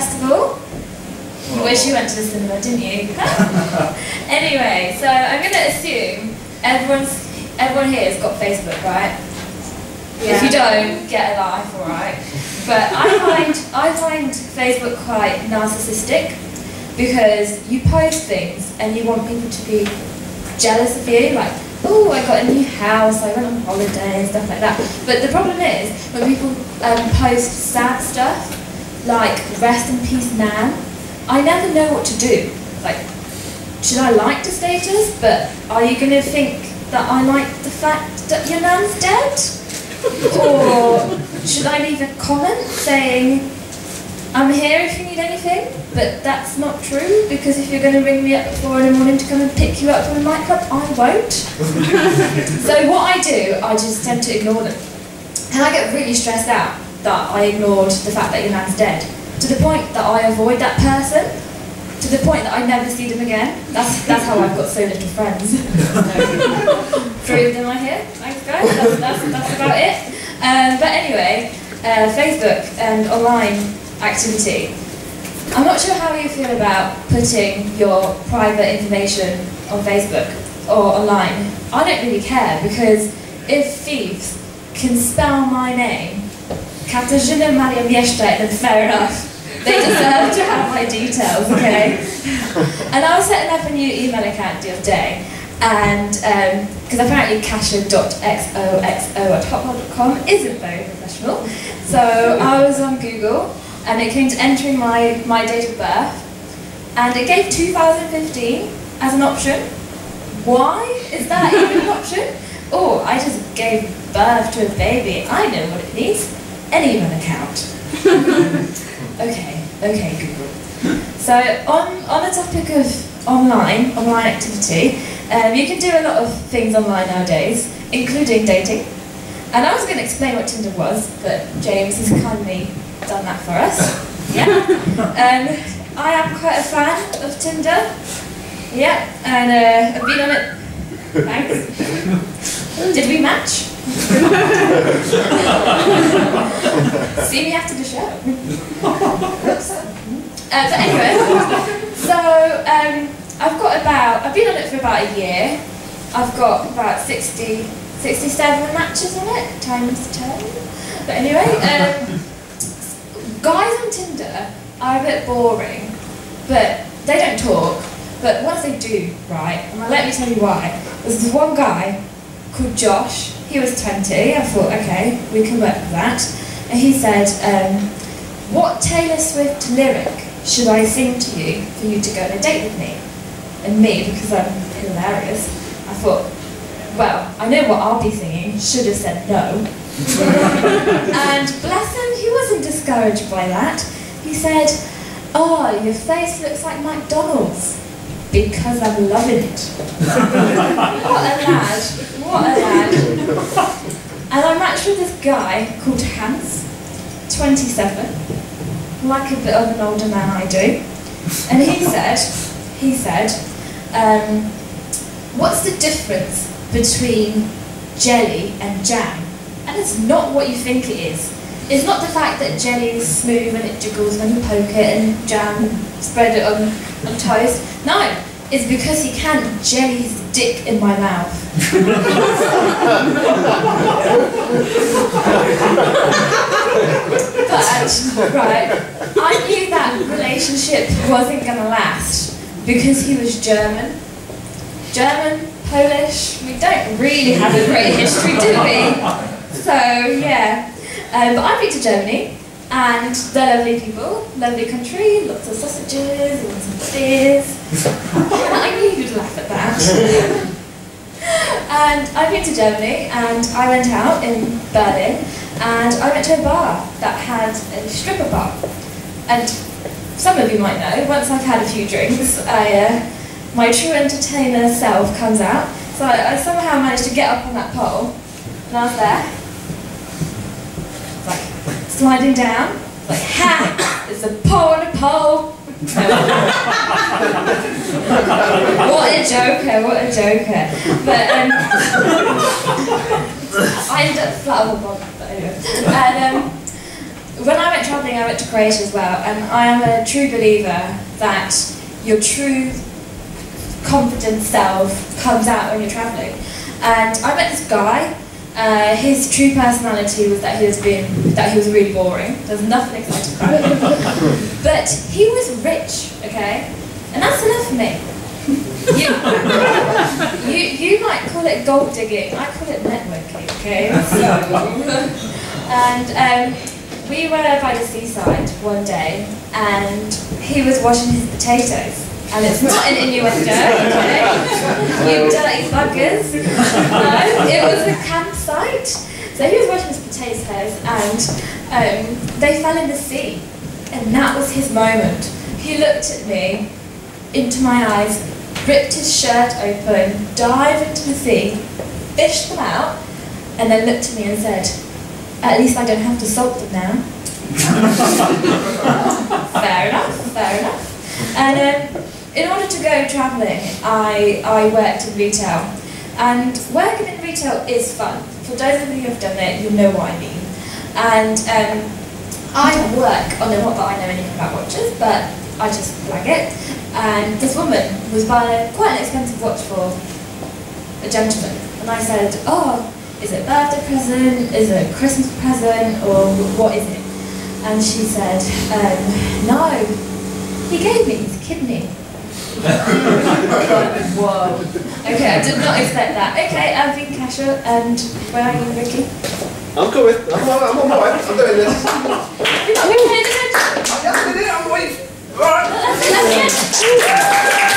festival. I wish you went to the cinema, didn't you? Anyway, so I'm going to assume everyone here has got Facebook, right? Yeah. If you don't, get a life, alright? But I find Facebook quite narcissistic because you post things and you want people to be jealous of you, like, oh, I got a new house, I went on holiday and stuff like that. But the problem is, when people post sad stuff, like, rest in peace Nan, I never know what to do. Like, should I like the status, but are you going to think that I like the fact that your Nan's dead? Or should I leave a comment saying, I'm here if you need anything, but that's not true, because if you're going to ring me up at 4 in the morning to come and pick you up from a nightclub, I won't. So what I do, I just tend to ignore them. And I get really stressed out that I ignored the fact that your Nan's dead, to the point that I avoid that person, to the point that I never see them again. That's how I've got so little friends. 3 of them are here, thanks guys, that's about it. But anyway, Facebook and online activity. I'm not sure how you feel about putting your private information on Facebook or online. I don't really care, because if thieves can spell my name, Kasia Mieszczak, then fair enough. They deserve to have my details, okay? And I was setting up a new email account the other day, and because apparently kasia.xoxo@hotmail.com isn't very professional, so I was on Google, and it came to entering my date of birth, and it gave 2015 as an option. Why is that even an option? Oh, I just gave birth to a baby. I know what it needs. An email account. Okay, Google. So on the topic of online activity, you can do a lot of things online nowadays, including dating. And I was going to explain what Tinder was, but James has kindly done that for us. Yeah. I am quite a fan of Tinder. Yeah, and I've been on it. Thanks. Did we match? See me after the show. But anyway, so I've been on it for about a year. I've got about 67 matches on it, times 10. But anyway, guys on Tinder are a bit boring, but they don't talk. But once they do, right, and let me tell you why. There's this one guy called Josh. He was 20. I thought, okay, we can work with that. And he said, what Taylor Swift lyric should I sing to you for you to go on a date with me? And me, because I'm hilarious, I thought, well, I know what I'll be singing. Should have said no. And bless him, he wasn't discouraged by that. He said, oh, your face looks like McDonald's, because I'm loving it. What a lad, what a lad. And I matched with this guy called Hans, 27, like a bit of an older man I do. And he said, what's the difference between jelly and jam? And it's not what you think it is. It's not the fact that jelly is smooth and it jiggles when you poke it, and jam, spread it on toast. No, it's because he can't jelly his dick in my mouth. But, right, I knew that relationship wasn't going to last because he was German. German, Polish, we don't really have a great history, do we? So, yeah. But I've been to Germany, and they're lovely people, lovely country, lots of sausages, lots of beers. I knew you'd laugh at that. And I've been to Germany, and I went out in Berlin, and I went to a bar that had a stripper bar. And some of you might know, once I've had a few drinks, my true entertainer self comes out. So I somehow managed to get up on that pole, and I was there, like sliding down, like, ha! It's a pole on a pole. What a joker, what a joker. But I ended up flat on the bottom, but anyway. And when I went travelling, I went to Croatia as well, and I am a true believer that your true confident self comes out when you're travelling. And I met this guy. His true personality was that he was really boring. There was nothing exciting about him. But he was rich, okay? And that's enough for me. You might call it gold digging, I call it networking, okay? So, and we were by the seaside one day, and he was washing his potatoes. And it's not an innuendo, okay? You dirty buggers. No, it was a campsite. So he was washing his potatoes, and they fell in the sea. And that was his moment. He looked at me, into my eyes, ripped his shirt open, dived into the sea, fished them out, and then looked at me and said, "At least I don't have to salt them now." Fair enough, fair enough. And in order to go travelling, I worked in retail. And working in retail is fun. For those of you who have done it, you know what I mean. And I work, not that I know anything about watches, but I just flag it. And this woman was buying quite an expensive watch for a gentleman. And I said, "Oh, is it a birthday present? Is it a Christmas present? Or what is it?" And she said, "No, he gave me his kidney." Whoa. Okay, I did not expect that. Okay, I've been Kasia, and where are you, Ricky? I'm coming. I'm on my way. I'm doing this. You're not paying attention. I'm waiting. All right. That's it.